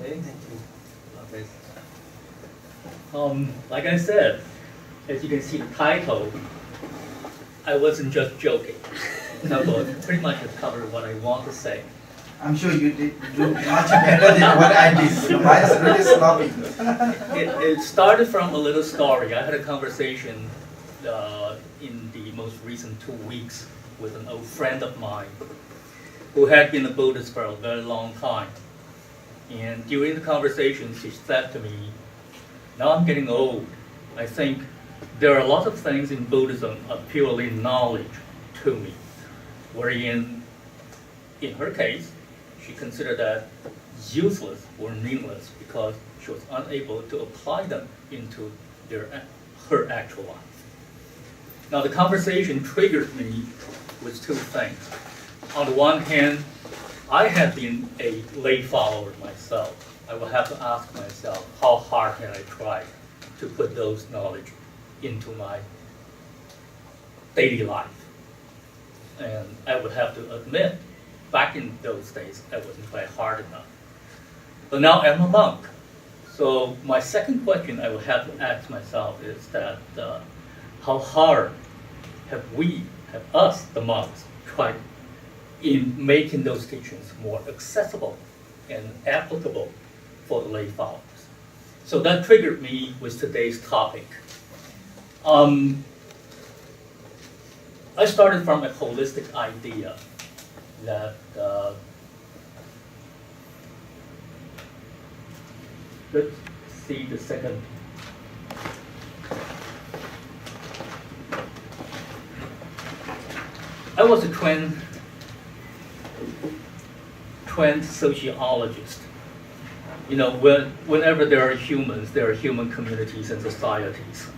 Okay, thank you. Okay. Like I said, as you can see the title, I wasn't just joking. No, but pretty much has covered what I want to say. I'm sure you did do much better than what I did. Mine's really sloppy. It started from a little story. I had a conversation in the most recent 2 weeks with an old friend of mine who had been a Buddhist for a very long time. And during the conversation, she said to me, now I'm getting old. I think there are a lot of things in Buddhism are purely knowledge to me. Wherein, in her case, she considered that useless or meaningless because she was unable to apply them into her actual life. Now the conversation triggered me with two things. On the one hand, I have been a lay follower myself. I will have to ask myself, how hard can I try to put those knowledge into my daily life? And I would have to admit, back in those days, I wasn't quite hard enough. But now I'm a monk. So my second question I would have to ask myself is that how hard have us, the monks, tried in making those teachings more accessible and applicable for the lay followers? So that triggered me with today's topic. I started from a holistic idea that let's see the second. I was a trained sociologist. You know, whenever there are humans, there are human communities and societies.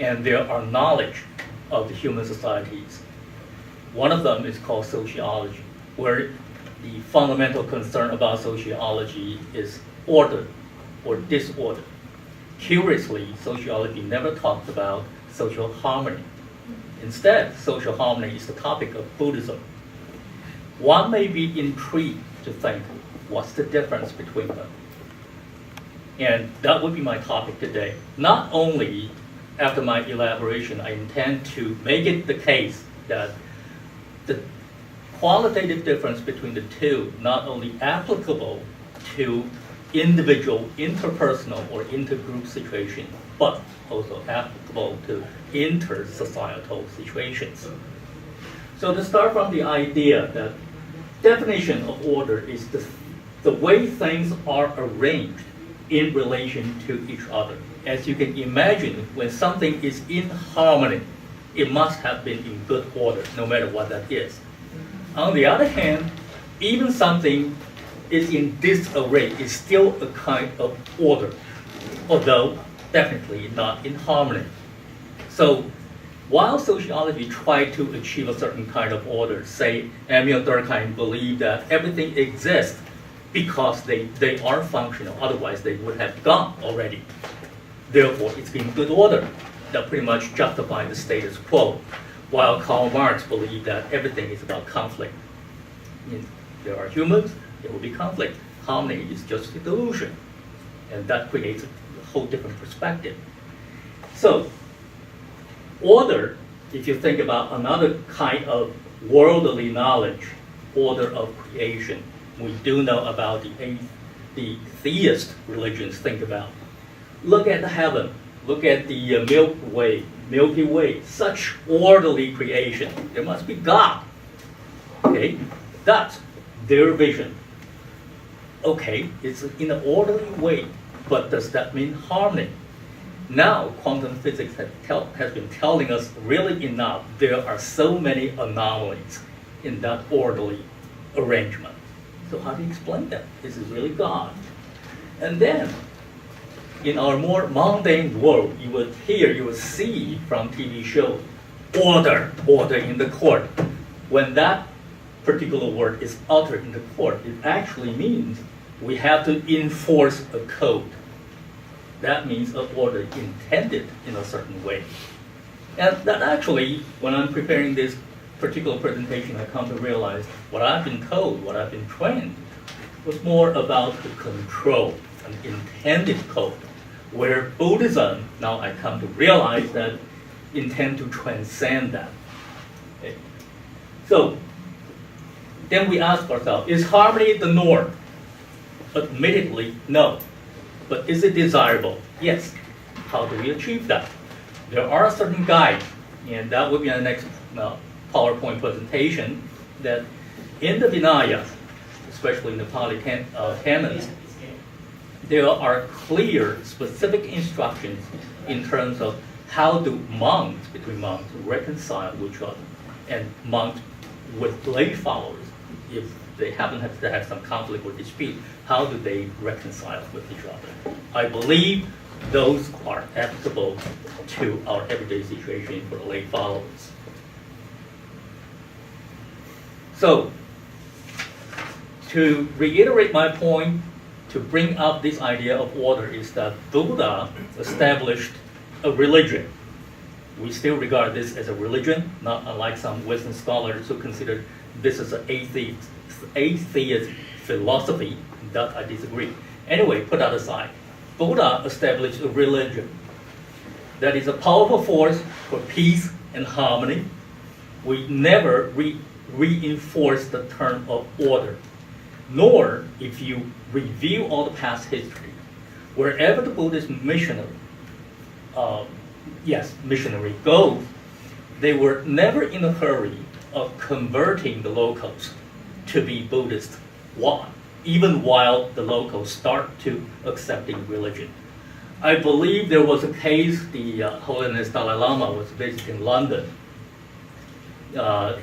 And there are knowledge of the human societies. One of them is called sociology, where the fundamental concern about sociology is order or disorder. Curiously, sociology never talked about social harmony. Instead, social harmony is the topic of Buddhism. One may be intrigued to think, what's the difference between them? And that would be my topic today. Not only after my elaboration, I intend to make it the case that the qualitative difference between the two not only applicable to individual, interpersonal, or intergroup situation, but also applicable to inter-societal situations. So to start from the idea that definition of order is the way things are arranged in relation to each other. As you can imagine, when something is in harmony, it must have been in good order, no matter what that is. On the other hand, even something is in disarray is still a kind of order, although definitely not in harmony. So while sociology tried to achieve a certain kind of order, say Emil Durkheim believed that everything exists because they are functional, otherwise they would have gone already. Therefore, it's in good order. That pretty much justifies the status quo. While Karl Marx believed that everything is about conflict. I mean, there are humans, there will be conflict. Harmony is just a delusion. And that creates a whole different perspective. So, order, if you think about another kind of worldly knowledge, order of creation, we do know about the theist religions think about. Look at the heaven, look at the Milky Way, such orderly creation. There must be God. Okay, that's their vision. Okay, it's in an orderly way, but does that mean harmony? Now, quantum physics has been telling us really enough, there are so many anomalies in that orderly arrangement. So how do you explain that? This is really God. And then, in our more mundane world, you would see from TV shows, order in the court. When that particular word is uttered in the court, it actually means we have to enforce a code. That means an order intended in a certain way. And that actually, when I'm preparing this particular presentation, I come to realize what I've been told, what I've been trained, was more about the control, an intended code, where Buddhism, now I come to realize that, intend to transcend that. Okay. So, then we ask ourselves, is harmony the norm? Admittedly, no. But is it desirable? Yes. How do we achieve that? There are certain guides, and that will be our next PowerPoint presentation, that in the Vinaya, especially in the Pali canons, there are clear, specific instructions in terms of how do monks, between monks, reconcile with each other, and monks with lay followers, if they happen to have some conflict or dispute, how do they reconcile with each other? I believe those are applicable to our everyday situation for the lay followers. So, to reiterate my point, to bring up this idea of order is that Buddha established a religion. We still regard this as a religion, not unlike some Western scholars who consider this as an atheist philosophy. That I disagree. Anyway, put that aside. Buddha established a religion that is a powerful force for peace and harmony. We never reinforce the term of order, nor if you review all the past history, wherever the Buddhist missionary goes, they were never in a hurry of converting the locals to be Buddhist, even while the locals start to accepting religion. I believe there was a case, the Holiness Dalai Lama was visiting London.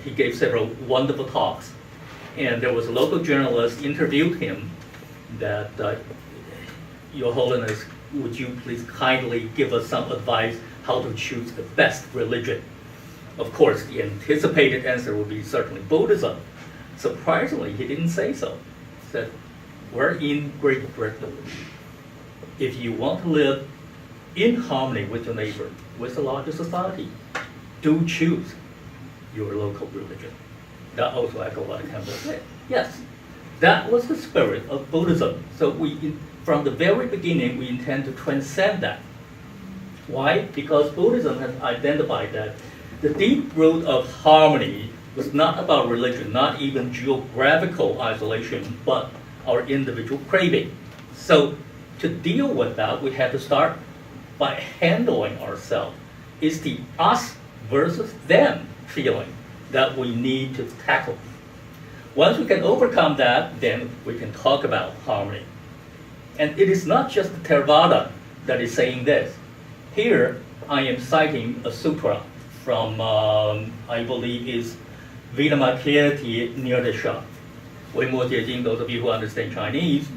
He gave several wonderful talks, and there was a local journalist interviewed him that, Your Holiness, would you please kindly give us some advice how to choose the best religion? Of course, the anticipated answer would be certainly Buddhism. Surprisingly, he didn't say so. He said, we're in Great Britain. If you want to live in harmony with your neighbor, with the larger society, do choose your local religion. That also echoes what Campbell said. Yes, that was the spirit of Buddhism. So from the very beginning, we intend to transcend that. Why? Because Buddhism has identified that the deep root of harmony was not about religion, not even geographical isolation, but our individual craving. So to deal with that, we have to start by handling ourselves. It's the us versus them feeling that we need to tackle. Once we can overcome that, then we can talk about harmony. And it is not just the Theravada that is saying this. Here, I am citing a sutra from, I believe, is Vidamakirti Nirdesha. Those of you who understand Chinese.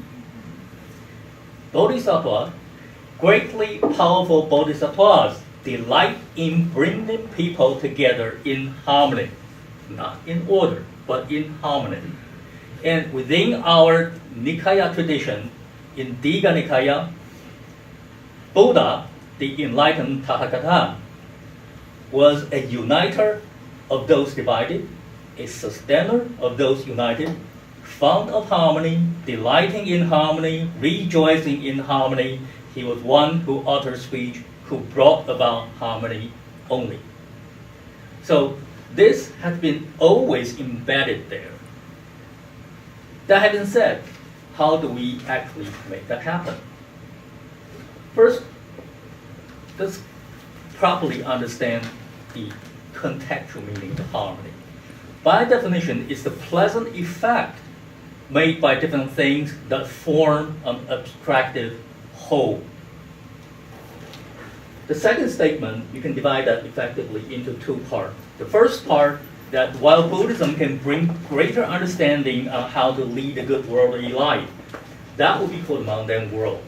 Bodhisattva, greatly powerful bodhisattvas, delight in bringing people together in harmony. Not in order, but in harmony. And within our Nikaya tradition, in Digha Nikaya, Buddha, the enlightened Tathagata, was a uniter of those divided, a sustainer of those united, fond of harmony, delighting in harmony, rejoicing in harmony. He was one who uttered speech, who brought about harmony only. So this has been always embedded there. That having said, how do we actually make that happen? First, let's properly understand the contextual meaning of harmony. By definition, it's the pleasant effect made by different things that form an abstractive whole. The second statement, you can divide that effectively into two parts. The first part, that while Buddhism can bring greater understanding on how to lead a good worldly life, that will be for the mundane world.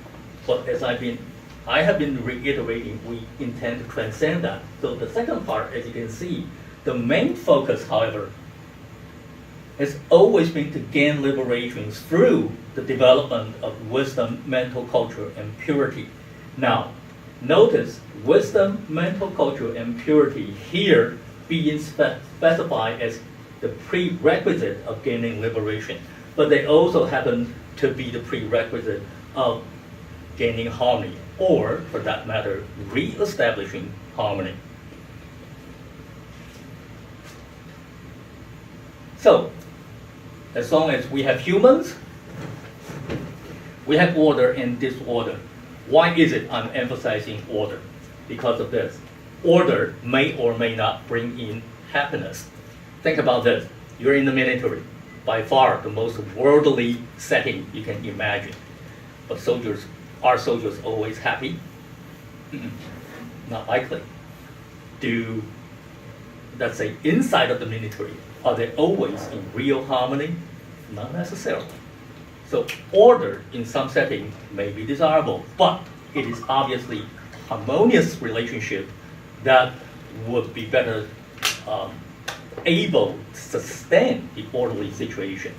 But as I have been reiterating, we intend to transcend that. So the second part, as you can see, the main focus, however, has always been to gain liberation through the development of wisdom, mental culture, and purity. Now, notice wisdom, mental culture, and purity here being specified as the prerequisite of gaining liberation. But they also happen to be the prerequisite of gaining harmony, or, for that matter, re-establishing harmony. So, as long as we have humans, we have order and disorder. Why is it I'm emphasizing order? Because of this. Order may or may not bring in happiness. Think about this. You're in the military, by far the most worldly setting you can imagine. But are soldiers always happy? Not likely. Let's say, inside of the military, are they always in real harmony? Not necessarily. So order in some setting may be desirable, but it is obviously harmonious relationship that would be better able to sustain the orderly situation.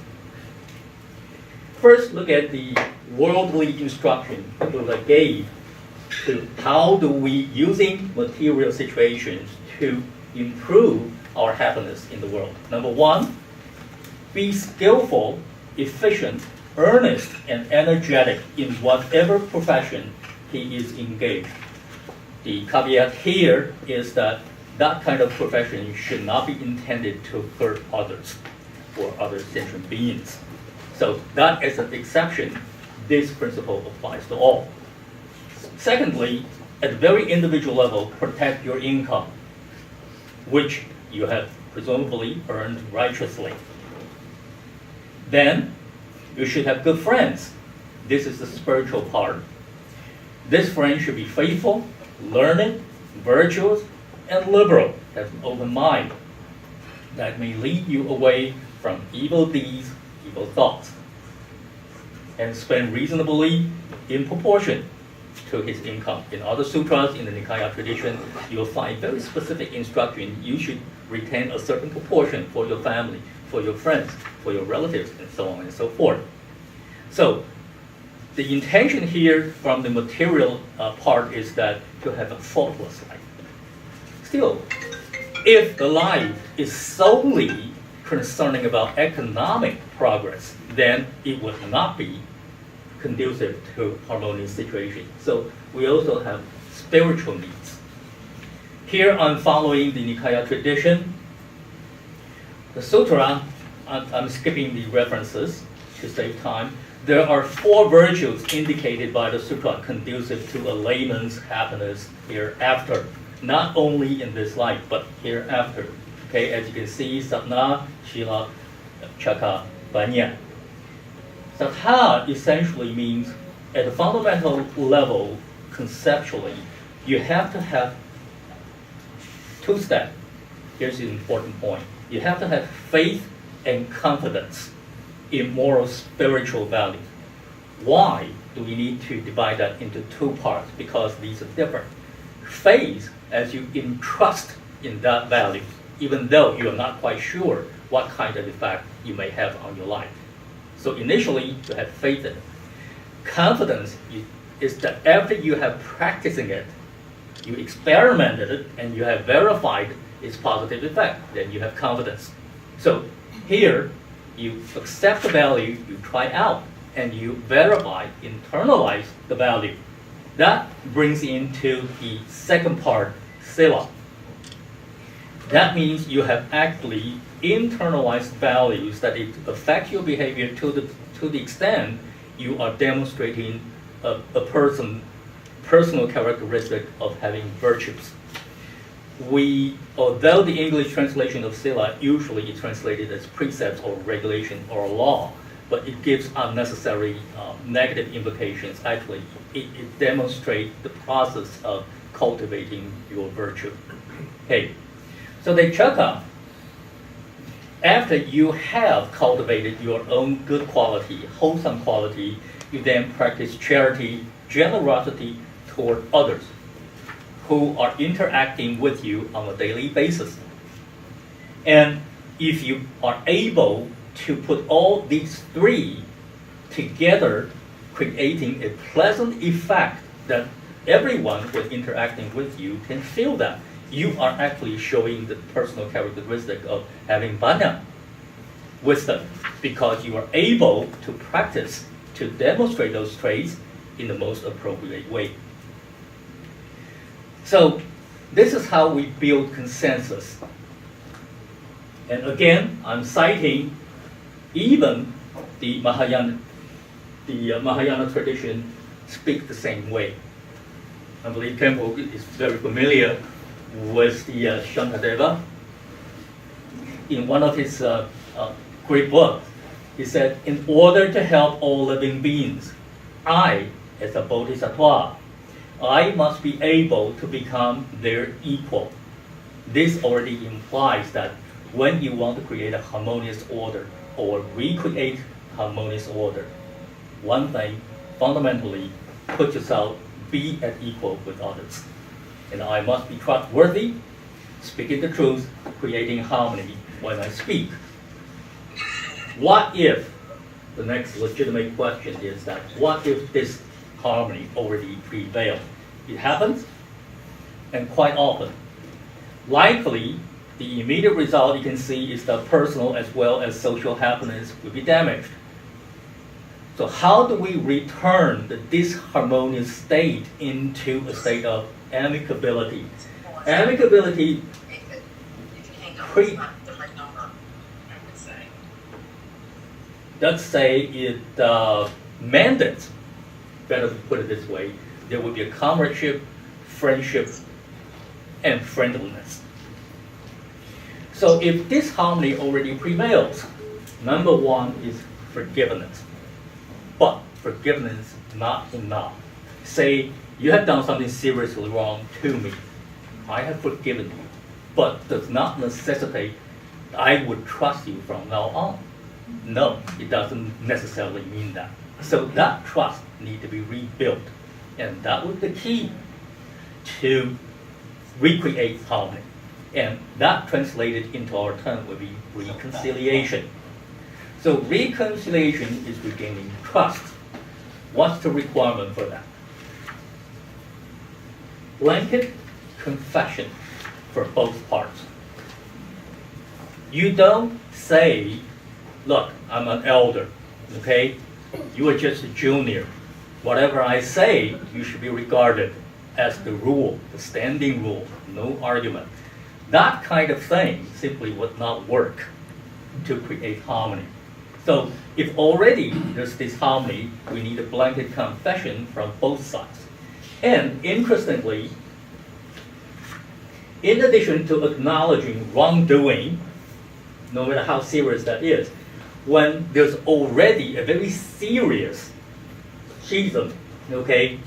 First, look at the worldly instruction Buddha gave to how do we, using material situations, to improve our happiness in the world. Number one, be skillful, efficient, earnest, and energetic in whatever profession he is engaged. The caveat here is that that kind of profession should not be intended to hurt others or other sentient beings. So that is an exception. This principle applies to all. Secondly, at the very individual level, protect your income, which you have presumably earned righteously. Then, you should have good friends. This is the spiritual part. This friend should be faithful, learned, virtuous, and liberal. Have an open mind that may lead you away from evil deeds, evil thoughts, and spend reasonably in proportion to his income. In other sutras in the Nikaya tradition, you'll find very specific instruction. You should retain a certain proportion for your family, for your friends, for your relatives, and so on and so forth. So the intention here from the material part is that to have a faultless life. Still, if the life is solely concerning about economic progress, then it would not be conducive to harmonious situation. So we also have spiritual needs. Here I'm following the Nikaya tradition. The sutra, I'm skipping the references to save time. There are 4 virtues indicated by the sutra conducive to a layman's happiness hereafter. Not only in this life, but hereafter. Okay, as you can see, Satna, Shila, Chaka, Banya. Satha essentially means, at a fundamental level, conceptually, you have to have 2 steps. Here's the important point. You have to have faith and confidence in moral spiritual value. Why do we need to divide that into 2 parts? Because these are different. Faith, as you entrust in that value, even though you are not quite sure what kind of effect you may have on your life. So initially, you have faith in it. Confidence is that after you have practicing it, you experimented it, and you have verified its positive effect, then you have confidence. So here, you accept the value, you try out, and you verify, internalize the value. That brings into the second part, sila. That means you have actually internalized values that it affect your behavior to the extent you are demonstrating a personal characteristic of having virtues. Although the English translation of sila usually is translated as precepts or regulation or law, but it gives unnecessary negative implications. Actually, it demonstrates the process of cultivating your virtue. Okay, so the chaka, after you have cultivated your own good quality, wholesome quality, you then practice charity, generosity toward others who are interacting with you on a daily basis. And if you are able to put all these 3 together, creating a pleasant effect that everyone who is interacting with you can feel that, you are actually showing the personal characteristic of having banya, wisdom, because you are able to practice to demonstrate those traits in the most appropriate way. So this is how we build consensus. And again, I'm citing even the Mahayana tradition speak the same way. I believe Kempo is very familiar with the Shankadeva. In one of his great books, he said, in order to help all living beings, I, as a bodhisattva, I must be able to become their equal. This already implies that when you want to create a harmonious order or recreate harmonious order, one thing, fundamentally, put yourself, be at equal with others. And I must be trustworthy, speaking the truth, creating harmony when I speak. What if, the next legitimate question is that, what if this harmony already prevails? It happens, and quite often. Likely, the immediate result you can see is that personal as well as social happiness will be damaged. So how do we return the disharmonious state into a state of amicability? Amicability let's say it mandates, better to put it this way, there would be a comradeship, friendship, and friendliness. So if this harmony already prevails, number one is forgiveness. But forgiveness not enough. Say you have done something seriously wrong to me. I have forgiven you, but does not necessitate I would trust you from now on. No, it doesn't necessarily mean that. So that trust needs to be rebuilt. And that was the key to recreate harmony. And that translated into our term would be reconciliation. So reconciliation is regaining trust. What's the requirement for that? Blanket confession for both parts. You don't say, look, I'm an elder, okay? You are just a junior. Whatever I say, you should be regarded as the rule, the standing rule, no argument. That kind of thing simply would not work to create harmony. So if already there's this harmony, we need a blanket confession from both sides. And interestingly, in addition to acknowledging wrongdoing, no matter how serious that is, when there's already a very serious schism, okay,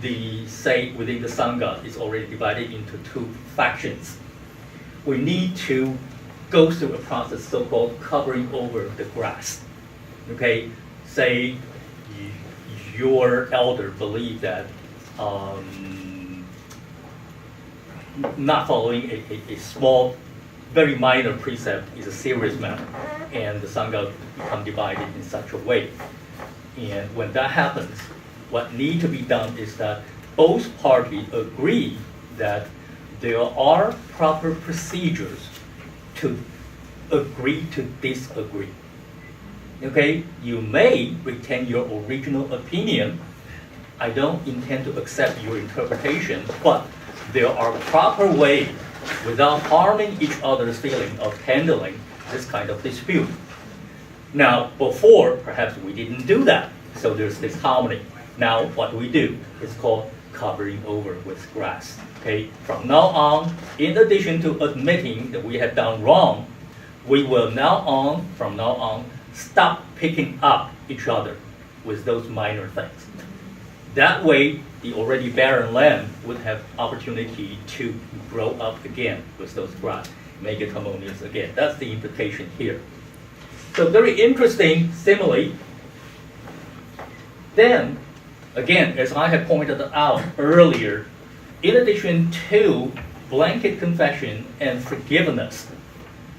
the say within the Sangha is already divided into two factions. We need to go through a process so-called covering over the grass. Okay, say your elder believe that not following a small, very minor precept is a serious matter, and the Sangha become divided in such a way. And when that happens, what needs to be done is that both parties agree that there are proper procedures to agree to disagree. Okay, you may retain your original opinion. I don't intend to accept your interpretation, but there are proper ways without harming each other's feeling of handling this kind of dispute. Now, before, perhaps we didn't do that, so there's this harmony. Now, what we do is called covering over with grass. Okay, from now on, in addition to admitting that we have done wrong, we will from now on, stop picking up each other with those minor things. That way, the already barren land would have opportunity to grow up again with those grass, make it harmonious again. That's the implication here. So very interesting simile. Then, again, as I have pointed out earlier, in addition to blanket confession and forgiveness,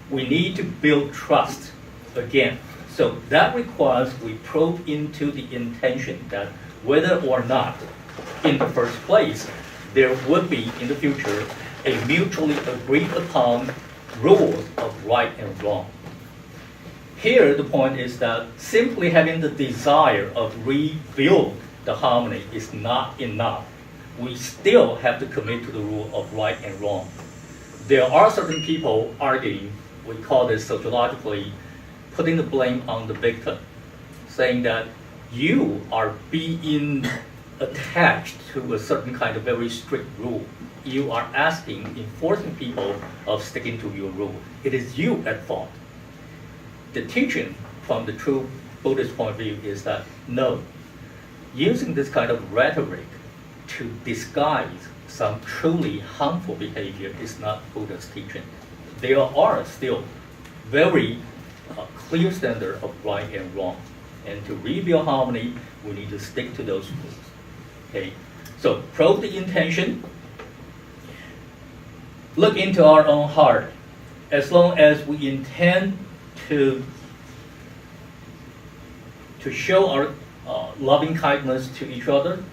we need to build trust again. So that requires we probe into the intention that whether or not, in the first place, there would be in the future a mutually agreed upon rules of right and wrong. here the point is that simply having the desire of rebuild the harmony is not enough. We still have to commit to the rule of right and wrong. There are certain people arguing, we call this sociologically, putting the blame on the victim, saying that you are being attached to a certain kind of very strict rule. You are enforcing people of sticking to your rule. It is you at fault. The teaching from the true Buddhist point of view is that no, using this kind of rhetoric to disguise some truly harmful behavior is not Buddha's teaching. There are still very clear standard of right and wrong. And to rebuild harmony, we need to stick to those rules. Okay, so probe the intention, look into our own heart. As long as we intend to show our loving kindness to each other,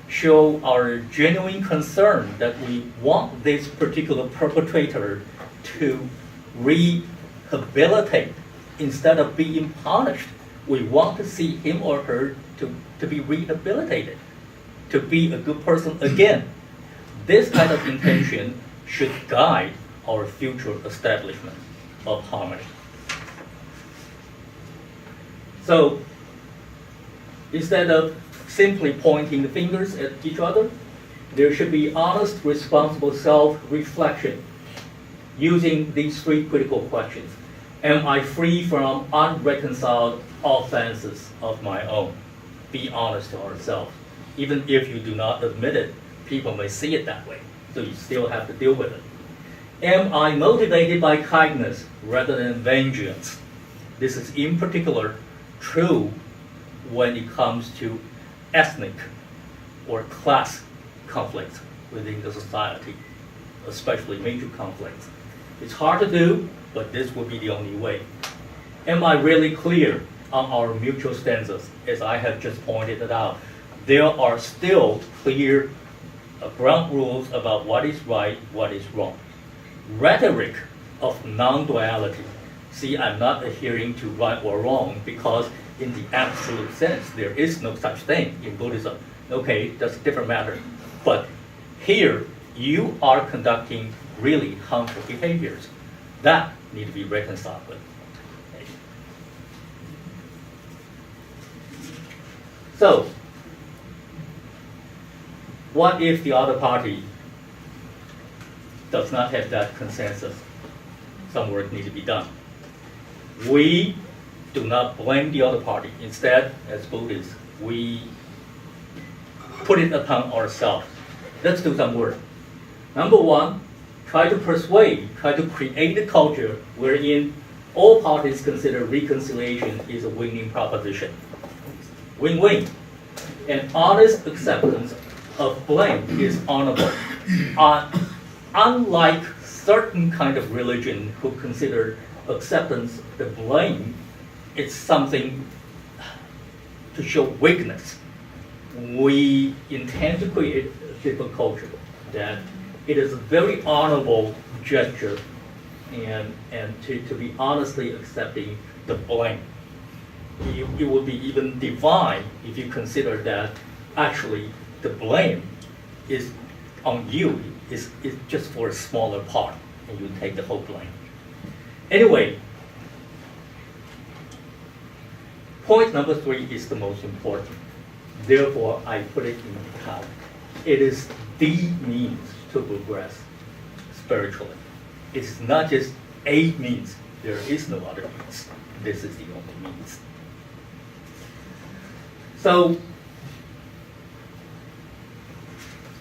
show our genuine concern that we want this particular perpetrator to rehabilitate instead of being punished. We want to see him or her to be rehabilitated, to be a good person again. This kind of intention should guide our future establishment of harmony. So, instead of simply pointing the fingers at each other, there should be honest, responsible self-reflection using these three critical questions. Am I free from unreconciled offenses of my own? Be honest to ourselves. Even if you do not admit it, people may see it that way, so you still have to deal with it. Am I motivated by kindness rather than vengeance? This is in particular true when it comes to ethnic or class conflicts within the society, especially major conflicts. It's hard to do, but this would be the only way. Am I really clear on our mutual stances? As I have just pointed it out, there are still clear ground rules about what is right, what is wrong. Rhetoric of non-duality. See, I'm not adhering to right or wrong because in the absolute sense, there is no such thing in Buddhism. Okay, that's a different matter. But here, you are conducting really harmful behaviors that need to be reconciled with. Okay. So, what if the other party does not have that consensus? Some work needs to be done. We do not blame the other party. Instead, as Buddhists, we put it upon ourselves. Let's do some work. Number one, try to persuade, try to create a culture wherein all parties consider reconciliation is a winning proposition. Win-win. And honest acceptance of blame is honorable. Unlike certain kind of religion who consider acceptance the blame, it's something to show weakness. We intend to create a different culture that it is a very honorable gesture and to be honestly accepting the blame. It would be even divine if you consider that actually the blame is on you, is just for a smaller part, and you take the whole blame. Anyway, point number 3 is the most important. Therefore, I put it in the top. It is the means to progress spiritually. It's not just a means. There is no other means. This is the only means. So,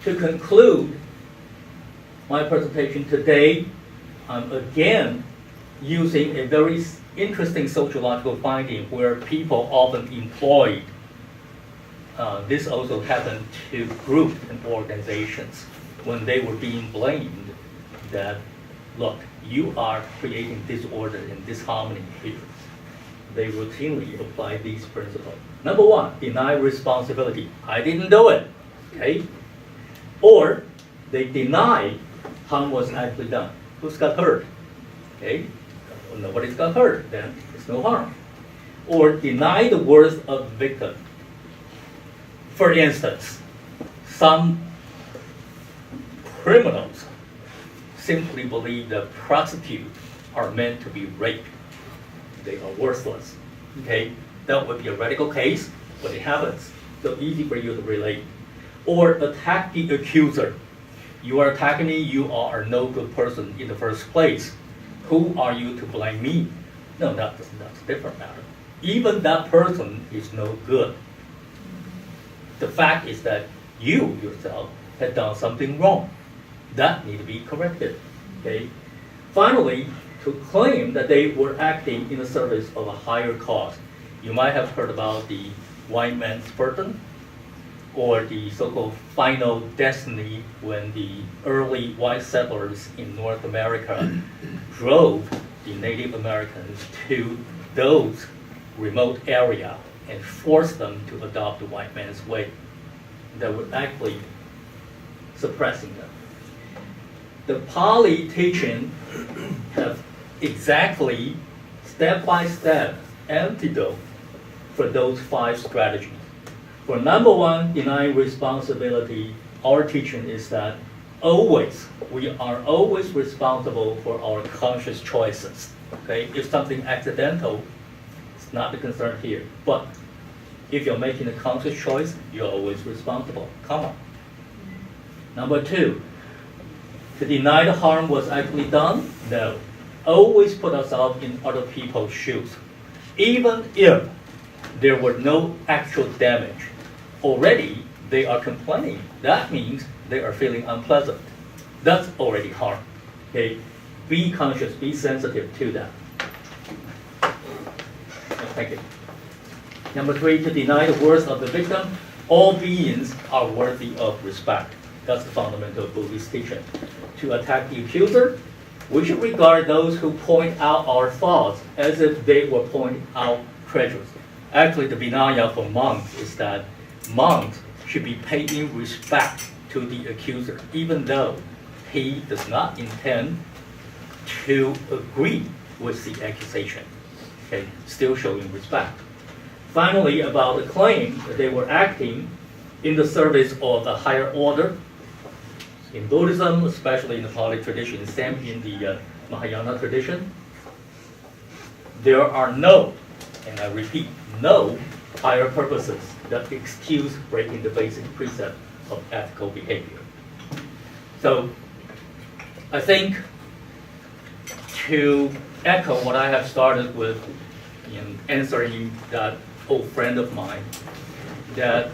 to conclude my presentation today, I'm again using a very interesting sociological finding where people often employ. This also happened to groups and organizations when they were being blamed that, look, you are creating disorder and disharmony here. They routinely apply these principles. Number 1, deny responsibility. I didn't do it, okay? Or they deny harm was actually done. Who's got hurt? Okay? nobody's got hurt, then there's no harm. Or deny the worth of the victim. For instance, some criminals simply believe that prostitutes are meant to be raped. They are worthless. Okay, that would be a radical case, but it happens. So easy for you to relate. Or attack the accuser. You are attacking me, you are no good person in the first place. Who are you to blame me? No, that's a different matter. Even that person is no good. The fact is that you yourself had done something wrong. That need to be corrected. Okay? Finally, to claim that they were acting in the service of a higher cause. You might have heard about the white man's burden, or the so-called final destiny, when the early white settlers in North America drove the Native Americans to those remote areas and forced them to adopt the white man's way. That were actually suppressing them. The politicians have exactly step-by-step antidote for those 5 strategies. For number 1, denying responsibility, our teaching is that we are always responsible for our conscious choices. Okay? If something accidental, it's not the concern here. But if you're making a conscious choice, you're always responsible. Come on. Number 2, to deny the harm was actually done? No. Always put ourselves in other people's shoes. Even if there were no actual damage, already they are complaining. That means they are feeling unpleasant. That's already harm. Okay? Be conscious, be sensitive to that. Thank you. Number 3, to deny the worth of the victim. All beings are worthy of respect. That's the fundamental Buddhist teaching. To attack the accuser, we should regard those who point out our faults as if they were pointing out treasures. Actually, the Vinaya for monks is that monks should be paying respect to the accuser, even though he does not intend to agree with the accusation. Okay, still showing respect. Finally, about the claim that they were acting in the service of a higher order. In Buddhism, especially in the Pali tradition, same in the Mahayana tradition, there are no, and I repeat, no higher purposes that excuse breaking the basic precept of ethical behavior. So, I think to echo what I have started with in answering that old friend of mine, that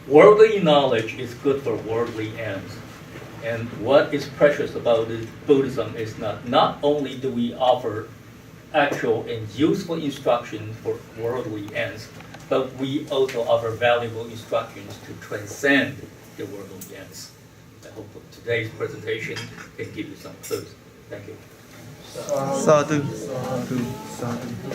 worldly knowledge is good for worldly ends. And what is precious about Buddhism is not only do we offer actual and useful instructions for worldly ends, but we also offer valuable instructions to transcend the worldly ends. I hope today's presentation can give you some clues. Thank you. Sadhu. Sadhu. Sadhu.